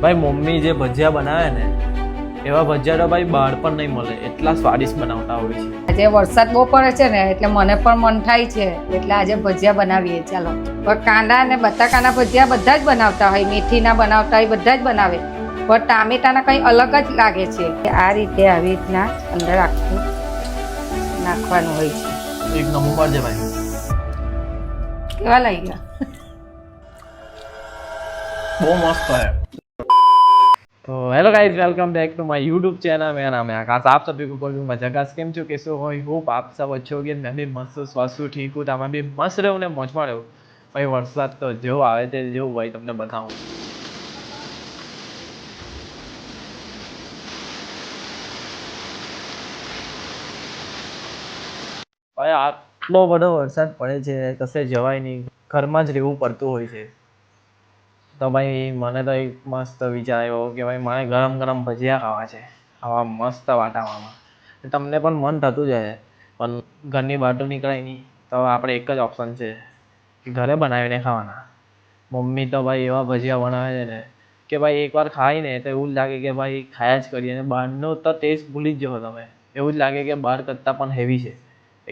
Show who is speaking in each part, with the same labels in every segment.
Speaker 1: ભાઈ મમ્મી જે ભજીયા બનાવે ને એવા ભજીયા તો ભાઈ બહાર પણ નહીં મળે, એટલા સ્વાદિષ્ટ બનાવતા હોય છે.
Speaker 2: આજે વરસાદ બહુ પડે છે ને એટલે મને પણ મન થાય છે, એટલે આજે ભજીયા બનાવીએ. ચાલો, પણ કાંદા અને બટાકાના ભજીયા બધા જ બનાવતા હોય, મેથીના બનાવતા હોય, બધા જ બનાવે, પણ ટામેટાના કંઈ અલગ જ લાગે છે. આ રીતે આવી રીતના અંદર આખું નાખવાનું હોય છે.
Speaker 1: એક નંબર છે ભાઈ.
Speaker 2: કેવા લાગી ગયા?
Speaker 1: બહુ મસ્ત है. तो hello guys, welcome back to my YouTube channel. मेरा नाम है आकाश. आप सभी को बोलूँ मजाकाश केम छो, कैसे हो? आई होप आप सब अच्छे होगे. मैं भी मस्त સ્વાસ્થ્ય ઠીક હું, તમે બી મસ્ત રહો ને મોજમાં રહો. ભાઈ વરસાદ તો જેવો આવે તે જેવું ભાઈ તમને બતાવું. ભાઈ આટલો બધો વરસાદ પડે છે, કશે જવાય નહીં, ઘરમાં જ રહેવું પડતું હોય છે. તો ભાઈ મને તો એક મસ્ત વિચાર આવ્યો કે ભાઈ મારે ગરમ ગરમ ભજીયા ખાવા છે આવા મસ્ત વાતાવરણમાં. તમને પણ મન થતું જાય, પણ ઘરની બહાર તો નીકળાય નહીં, તો આપણે એક જ ઓપ્શન છે કે ઘરે બનાવીને ખાવાના. મમ્મી તો ભાઈ એવા ભજીયા બનાવે છે ને કે ભાઈ એકવાર ખાઈને તો એવું જ લાગે કે ભાઈ ખાયા જ કરીએ, અને બહારનો તો ટેસ્ટ ભૂલી જ જાઓ તમે. એવું જ લાગે કે બહાર કરતાં પણ હેવી છે,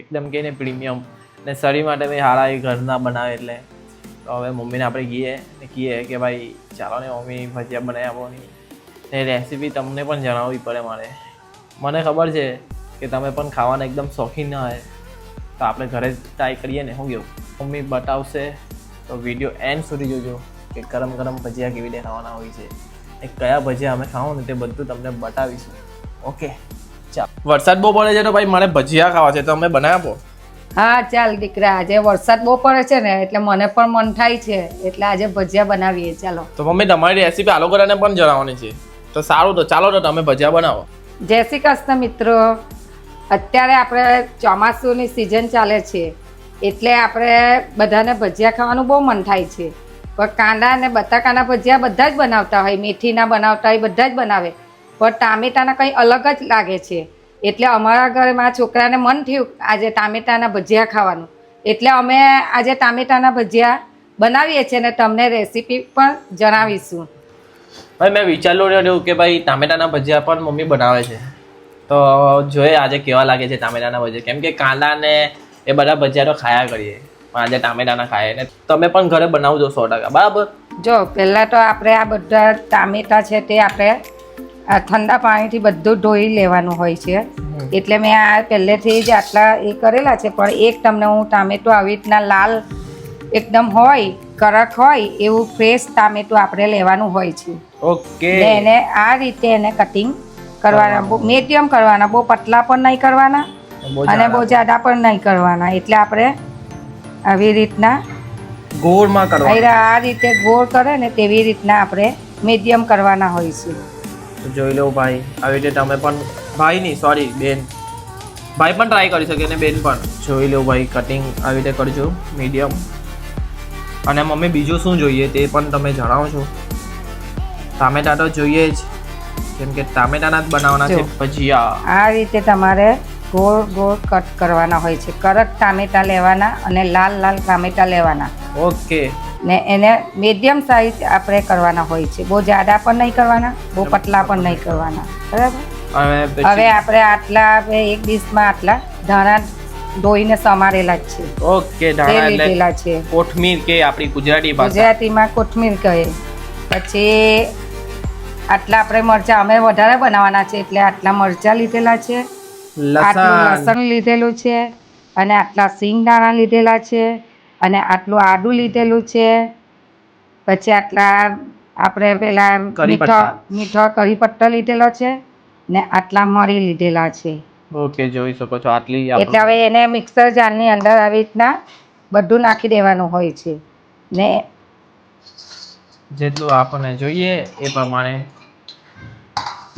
Speaker 1: એકદમ કહીને પ્રીમિયમ, ને શરીર માટે ભાઈ સારા એ ઘરના બનાવે. એટલે તો હવે મમ્મીને આપણે કહીએ કે ભાઈ ચાલો ને મમ્મી ભજીયા બનાવી આપો નહીં. એ રેસીપી તમને પણ જણાવવી પડે મારે. મને ખબર છે કે તમે પણ ખાવાના એકદમ શોખીન ના હોય, તો આપણે ઘરે જ ટ્રાય કરીએ ને. શું કેવું? મમ્મી બતાવશે તો વિડીયો એન્ડ સુધી જોજો કે ગરમ ગરમ ભજીયા કેવી રીતે ખાવાના હોય છે, એ કયા ભજીયા અમે ખાવું ને તે બધું તમને બતાવીશું. ઓકે ચાલો. વરસાદ બહુ પડે છે તો ભાઈ મારે ભજીયા ખાવા છે, તો અમે બનાવી આપો.
Speaker 2: હા ચાલ દીકરા, આજે વરસાદ બહુ પડે છે ને એટલે મને પણ મન થાય છે, એટલે આજે ભજીયા બનાવીએ. ચાલો.
Speaker 1: તો મમ્મી તમારી રેસીપી આલુ ગરાને પણ જણાવવાની છે, તો સારું, તો ચાલો તો તમે ભજીયા બનાવો.
Speaker 2: જય શ્રી કૃષ્ણ મિત્રો. અત્યારે આપણે ચોમાસુની સિઝન ચાલે છે, એટલે આપણે બધાને ભજીયા ખાવાનું બહુ મન થાય છે. પણ કાંદા અને બટાકાના ભજીયા બધા જ બનાવતા હોય, મેથીના બનાવતા હોય, બધા જ બનાવે, પણ ટામેટાના કંઈ અલગ જ લાગે છે. એટલે અમારા ઘરે મારા છોકરાને મન થયું આજે ટામેટાના ભજીયા ખાવાનું, એટલે અમે આજે ટામેટાના ભજીયા બનાવીએ છીએ ને તમને રેસીપી પણ જણાવીશું.
Speaker 1: ભાઈ મેં વિચારેલું રહ્યું કે ભાઈ ટામેટાના ભજીયા પણ મમ્મી બનાવે છે, તો જોઈએ આજે કેવા લાગે છે ટામેટાના ભજીયા. કેમ કે કાંદા ને એ બધા ભજીયા તો ખાયા કરીએ, પણ આજે ટામેટાના ખાઈએ ને તમે પણ ઘરે બનાવજો 100%. બરાબર?
Speaker 2: જો પહેલાં તો આપણે આ બધા ટામેટા છે તે આપણે આ ઠંડા પાણીથી બધું ધોઈ લેવાનું હોય છે, એટલે મેં આ પહેલેથી જ આટલા એ કરેલા છે. પણ એક તમને હું ટામેટું આવી રીતના લાલ એકદમ હોય, કડક હોય એવું ફ્રેશ ટામેટું આપણે લેવાનું હોય છે.
Speaker 1: ઓકે.
Speaker 2: ને એને આ રીતે એને કટિંગ કરવાના, મીડિયમ કરવાના, બહુ પતલા પણ નહીં કરવાના અને બહુ જાડા પણ નહીં કરવાના. એટલે આપણે આવી રીતના
Speaker 1: ગોળમાં કરવા,
Speaker 2: આ રીતે ગોળ કરે ને તેવી રીતના આપણે મીડિયમ કરવાના હોય છે.
Speaker 1: જોઈ લો ભાઈ, આવી રીતે તમે પણ, ભાઈ નહીં સોરી બેન, ભાઈ પણ ટ્રાય કરી શકે ને બેન પણ. જોઈ લો ભાઈ, કટિંગ આવી રીતે કરજો મીડિયમ. અને મમ્મી બીજું શું જોઈએ તે પણ તમે જણાવો છો. ટામેટા તો જોઈએ જ, કેમ કે ટામેટાના જ બનાવવાના છે ભજીયા.
Speaker 2: આ રીતે તમારે ગોળ ગોળ કટ કરવાના હોય છે. કડક ટામેટા લેવાના અને લાલ લાલ ટામેટા લેવાના.
Speaker 1: ઓકે.
Speaker 2: ને એને મીડિયમ સાઈઝ આપણે કરવાના હોય છે, બહુ જાડા પણ નહીં કરવાના, બહુ પતલા પણ નહીં કરવાના. બરાબર? હવે આપણે આટલા એક ડીશમાં આટલા ધાણા ધોઈને સમારેલા જ છે.
Speaker 1: ઓકે.
Speaker 2: તે લીધેલા છે.
Speaker 1: કોથમીર કે આપણી
Speaker 2: ગુજરાતીમાં કોથમીર કહે. પછી આટલા આપણે મરચાં, અમે વધારે બનાવવાના છે એટલે આટલા મરચાં લીધેલા છે, આટલું લસણ લીધેલું છે, અને આટલા સિંગદાણા લીધેલા છે, અને આટલું આદું લીધેલું છે. પછી આટલા આપણે પેલા મીઠો કરી પત્તા લીધેલો છે, ને આટલા મરી લીધેલા છે.
Speaker 1: ઓકે, જોઈ શકો છો આટલી.
Speaker 2: એટલે હવે એને મિક્સર જારની અંદર આવી રીતના બધું નાખી દેવાનું હોય છે, ને
Speaker 1: જેટલું આપણને જોઈએ એ પ્રમાણે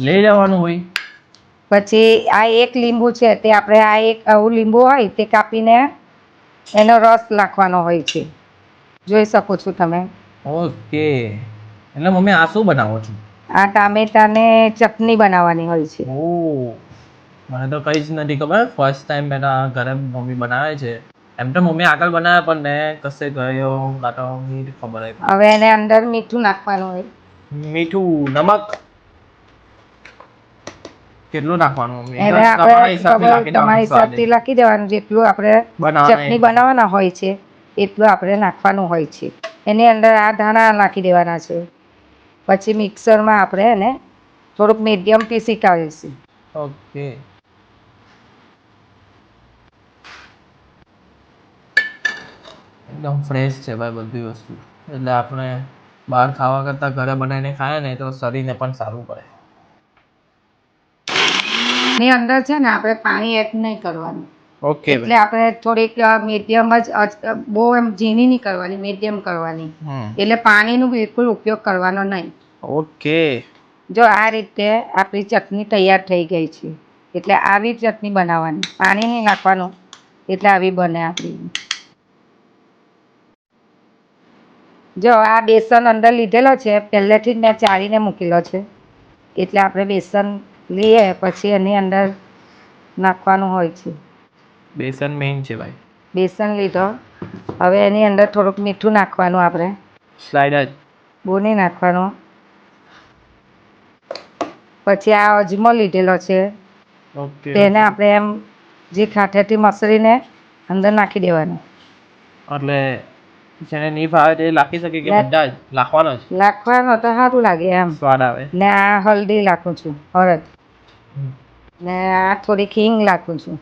Speaker 1: લઈ લેવાનું હોય.
Speaker 2: પછી આ એક લીંબુ છે તે આપણે આ એક આવું લીંબુ હોય તે કાપીને એનો રસ નાખવાનો હોય છે. જોઈ શકો છો તમે.
Speaker 1: ઓકે. એટલે મમ્મી આ શું બનાવો છો?
Speaker 2: આ ટામેટાને ચટણી બનાવવાની હોય છે.
Speaker 1: ઓહ, મને તો કંઈ જ નથી ખબર. ફર્સ્ટ ટાઈમ મેં ઘરે મમ્મી બનાવે છે. એમ તો મમ્મી આગળ બનાવે પણ મેં કશે ગયો કાં તો ખબર.
Speaker 2: હવે એને અંદર મીઠું નાખવાનું હોય.
Speaker 1: મીઠું નમક કેટલું નાખવાનું મમ્મી?
Speaker 2: એને
Speaker 1: તમારા હિસાબથી
Speaker 2: આપણે
Speaker 1: નાખી દેવાનું
Speaker 2: તમારા
Speaker 1: સ્વાદે.
Speaker 2: હિસાબથી નાખી દેવાનું, જેટલું આપણે
Speaker 1: બનાવવાના
Speaker 2: ચટણી બનાવવાના હોય છે એટલું આપણે નાખવાનું હોય છે. એની અંદર આ ધાણા નાખી દેવાના છે. પછી મિક્સરમાં આપણે એને થોડુંક મીડિયમ પીસી કાઢીશું.
Speaker 1: ઓકે. એકદમ ફ્રેશ છે ભાઈ બધી વસ્તુ, એટલે આપણે બહાર ખાવા કરતાં ઘરે બનાવીને ખાય ને તો શરીરને પણ સારું પડે.
Speaker 2: એની અંદર છે ને આપણે પાણી એડ નહીં કરવાનું.
Speaker 1: ઓકે
Speaker 2: એટલે આપણે થોડીક મીડિયમ જ બહુ એમ ઝીણી નહીં કરવાની, મીડિયમ કરવાની. એટલે પાણીનો બિલકુલ ઉપયોગ કરવાનો નહીં.
Speaker 1: ઓકે.
Speaker 2: જો આ રીતે આપણી ચટણી તૈયાર થઈ ગઈ છે. એટલે આવી ચટણી બનાવવાની, પાણી નહીં નાખવાનું, એટલે આવી બને આપણી. જો આ બેસન અંદર લીધેલો છે, પહેલેથી જ મેં ચાળીને મૂકેલો છે. એટલે આપણે બેસન લઈએ પછી એની અંદર નાખવાનું હોય છે.
Speaker 1: બેસન મેઇન છે ભાઈ.
Speaker 2: બેસન લીધો, હવે એની અંદર થોડુંક મીઠું નાખવાનું, આપણે
Speaker 1: સ્લાઇડ જ.
Speaker 2: બહુ નહીં નાખવાનું. પછી આ અજમો લીધેલો છે,
Speaker 1: ઓકે.
Speaker 2: તેને આપણે એમ જે ખાઠેથી મસળીને અંદર નાખી દેવાનું.
Speaker 1: એટલે જેને નહીં ભાવે તે લાખી શકે કે બધા જ લાખવાનો જ
Speaker 2: નાખવાનો તો સારું લાગે એમ.
Speaker 1: સ્વાદ આવે.
Speaker 2: ને આ હલ્દી નાખું છું, હળદ. ને આ થોડીક હિંગ નાખું છું.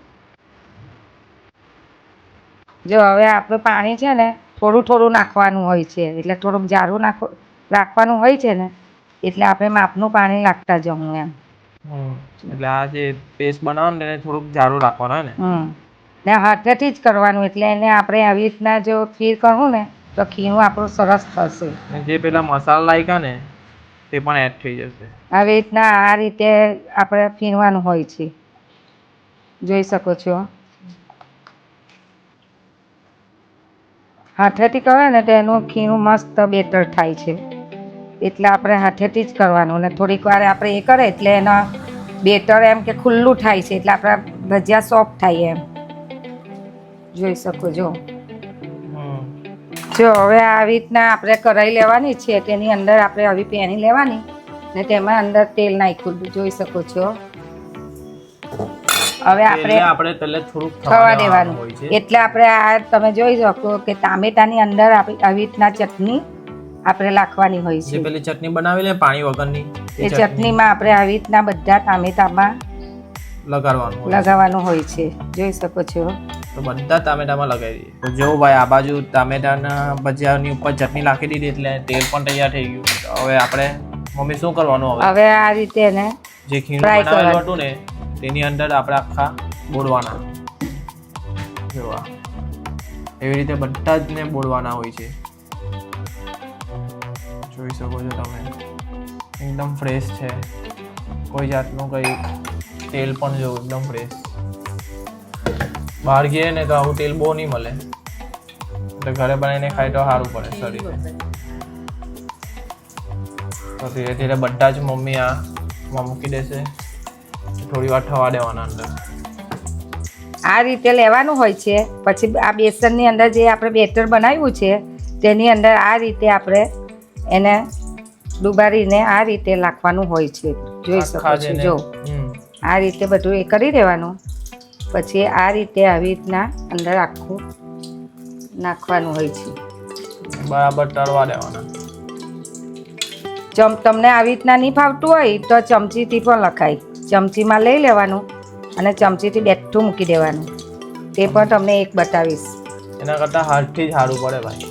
Speaker 2: જો હવે આપણું પાણી છે ને થોડું થોડું નાખવાનું હોય છે, એટલે થોડુંક જારું રાખવાનું હોય છે ને, એટલે આપણે માપનું પાણી નાખતા જવું એમ.
Speaker 1: એટલે આ જે પેસ્ટ બનાવવાનું તેને થોડુંક જારું રાખવાનું ને.
Speaker 2: ને હાથેથી જ કરવાનું, એટલે એને આપણે આવી રીતના જો ખીર કરવું ને તો ખીરું આપણું સરસ થશે.
Speaker 1: જે પેલા મસાલા લાગ્યા ને તે પણ એડ થઈ જશે.
Speaker 2: આવી રીતના આ રીતે આપણે ફીરવાનું હોય છે, જોઈ શકો છો. હાથેથી કરે ને તો એનું ખીરું મસ્ત બેટર થાય છે. એટલે આપણે હાથેથી જ કરવાનું, ને થોડીક વાર આપણે એ કરે એટલે એનો બેટર એમ કે ખુલ્લું થાય છે, એટલે આપણા ભજીયા સોફ્ટ થાય એમ. જોઈ શકો છો. જો હવે આવી રીતના આપણે કઢાઈ લેવાની છે, તેની અંદર આપણે આવી પેની લેવાની ને તેમાં અંદર તેલ નાખ્યું, જોઈ શકો છો. હવે આપણે
Speaker 1: પહેલે થોડુંક
Speaker 2: થવા દેવાનું. એટલે આપણે આ તમે જોઈ શકો કે ટામેટાની અંદર આવી રીતના ચટણી આપણે નાખવાની હોય છે.
Speaker 1: જે પેલી ચટણી બનાવી લે પાણી વગરની,
Speaker 2: એ ચટણીમાં આપણે આવી રીતના બધા ટામેટામાં લગાવવાનું હોય છે, જોઈ શકો છો.
Speaker 1: તો બધા ટામેટામાં લગાવી દઈએ. તો જો ભાઈ આ બાજુ ટામેટાના ભજીયાની ઉપર ચટણી નાખી દીધી એટલે તેલ પણ તૈયાર થઈ ગયું. હવે આપણે મમ્મી શું કરવાનું?
Speaker 2: હવે આ રીતે એને
Speaker 1: જે ખીરું બનાવેલું હતું ને તેની અંદર આપણે આખા બોળવાના. જોવા એવી રીતે બધા જ ને બોળવાના હોય છે. જોઈ શકો છો તમે, એકદમ ફ્રેશ છે, કોઈ જાતનું કંઈ તેલ પણ જો એકદમ ફ્રેશ. બહાર ગઈએ ને તો આવું તેલ બહુ નહીં મળે, એટલે ઘરે બનાવીને ખાય તો સારું પડે શરીરને. તો ધીરે ધીરે બધા જ મમ્મી આમાં મૂકી દેશે, થોડી વાર થવા દેવાના અંદર.
Speaker 2: આ રીતે લેવાનું હોય છે. પછી આ બેસનની અંદર જે આપણે બેટર બનાવ્યું છે તેની અંદર આ રીતે આપણે એને ડુબાડીને આ રીતે નાખવાનું હોય છે, જોઈ શકો છો. જો આ રીતે બધું એ કરી દેવાનું. પછી આ રીતે આવી રીતના અંદર આખું નાખવાનું હોય છે,
Speaker 1: બરાબર તળવા દેવાના.
Speaker 2: તમને આવી રીતના નહીં ફાવતું હોય તો ચમચીથી પણ લખાય. ચમચીમાં લઈ લેવાનું અને ચમચીથી બેઠું મૂકી દેવાનું. તે પણ તમને એક બતાવીશ.
Speaker 1: એના કરતાં હાથથી જ સારું પડે ભાઈ.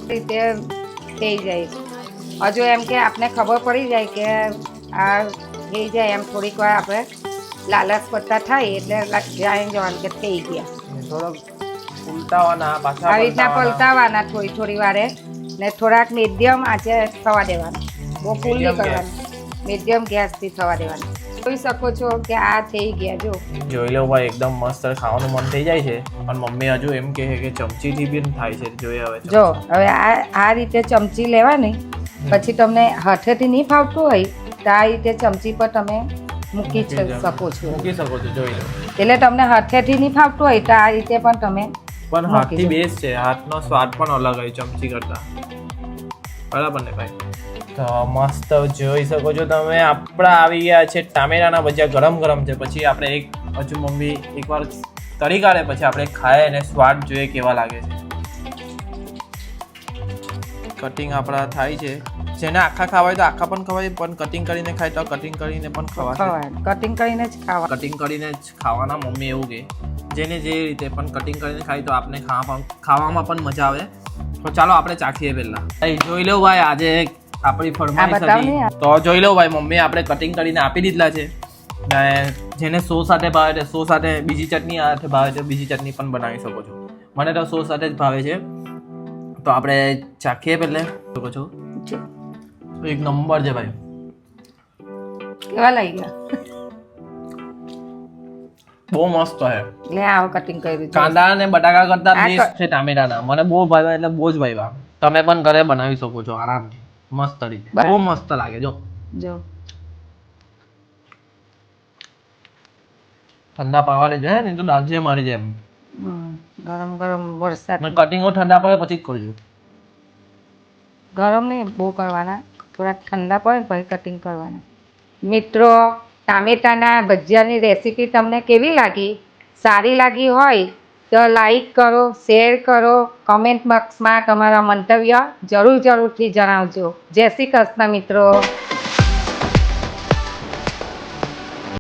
Speaker 2: રીતે થઈ જાય. હજુ એમ કે આપણે ખબર પડી જાય કે આ થઈ જાય એમ, થોડીક વાર આપણે લાલચ પડતા થાય એટલે જાણી જવાનું કે થઈ ગયા.
Speaker 1: થોડોક ઉલટાવાના, પાછા
Speaker 2: આવી રીતના પલટાવાના થોડી થોડી વારે, ને થોડાક મીડિયમ આંચે થવા દેવાના. બહુ ફૂલ નહીં કરવાનું, મીડિયમ ગેસથી થવા દેવાનું. જોઈ શકો છો કે આ થઈ ગયા. જો
Speaker 1: જોઈ લો ભાઈ, એકદમ મસ્ત ખાવાનું મન થઈ જાય છે. પણ મમ્મી હજુ એમ કહે કે ચમચીથી બી થાય છે. જોઈએ હવે.
Speaker 2: જો હવે આ રીતે ચમચી લેવાની. પછી તમને હાથેથી નહીં ફાવતું હોય તો આ રીતે ચમચી પર તમે મૂકી શકો છો.
Speaker 1: જોઈ લો.
Speaker 2: એટલે તમને હાથેથી નહીં ફાવતું હોય તો આ રીતે પણ તમે
Speaker 1: પણ હાથથી બેસ્ટ છે. હાથનો સ્વાદ પણ અલગ હોય ચમચી કરતા. બરાબર ને ભાઈ? તો મસ્ત જોઈ શકો છો તમે, આપણા આવી ગયા છે ટામેટાના ભજીયા, ગરમ ગરમ છે. પછી આપણે હજુ મમ્મી એકવાર તળી કાઢે પછી આપણે ખાય અને સ્વાદ જોઈએ કેવા લાગે છે. કટિંગ આપણા થાય છે. જેને આખા ખાવા હોય તો આખા પણ ખવાય, પણ કટિંગ કરીને ખાય તો કટિંગ કરીને પણ ખવાશે.
Speaker 2: કટિંગ કરીને જ ખાવા.
Speaker 1: કટિંગ કરીને જ ખાવાના મમ્મી એવું કે જેને જે રીતે પણ કટિંગ કરીને ખાય તો આપણે ખાવામાં પણ મજા આવે. તો ચાલો આપણે ચાખીએ પહેલા. જોઈ લો ભાઈ, આજે આપણી ફરમાઈશ હતી તો જોઈ લો ભાઈ, મમ્મી આપણે કટિંગ કરીને આપી દીધલા છે. જેને સોસ સાથે ભાવે છે, સોસ સાથે બીજી ચટણી સાથે ભાવે છે, બીજી ચટણી પણ બનાવી શકો છો. મને તો સોસ સાથે જ ભાવે છે. તો આપણે ચાખીએ પહેલે. શકો છો એક નંબર છે ભાઈ.
Speaker 2: કેવા લાગ્યા?
Speaker 1: બહુ મસ્ત છે.
Speaker 2: લે આવો કટિંગ કર્યું છે.
Speaker 1: કાંદા અને બટાકા કરતા બેસ્ટ છે ટામેટાના. મને બહુ ભાવ્યા એટલે બહુ જ ભાવ્યા. તમે પણ ઘરે બનાવી શકો છો આરામથી, મસ્ત રીતે. બહુ મસ્ત લાગે. જો ઠંડા પાવાને છે ને તો દાલચી મારી જેમ
Speaker 2: ગરમ ગરમ વરસાદ.
Speaker 1: કટિંગો ઠંડા પડે પછી જ કરજો.
Speaker 2: ગરમ નહીં બહુ કરવાના, થોડા ઠંડા પડે ને પછી કટિંગ કરવાના. મિત્રો, ટામેટાના ભજીયાની રેસીપી તમને કેવી લાગી? સારી લાગી હોય તો લાઈક કરો, શેર કરો, કમેન્ટ બોક્સમાં તમારા મંતવ્ય જરૂરથી જણાવજો. જય શ્રી કૃષ્ણ મિત્રો.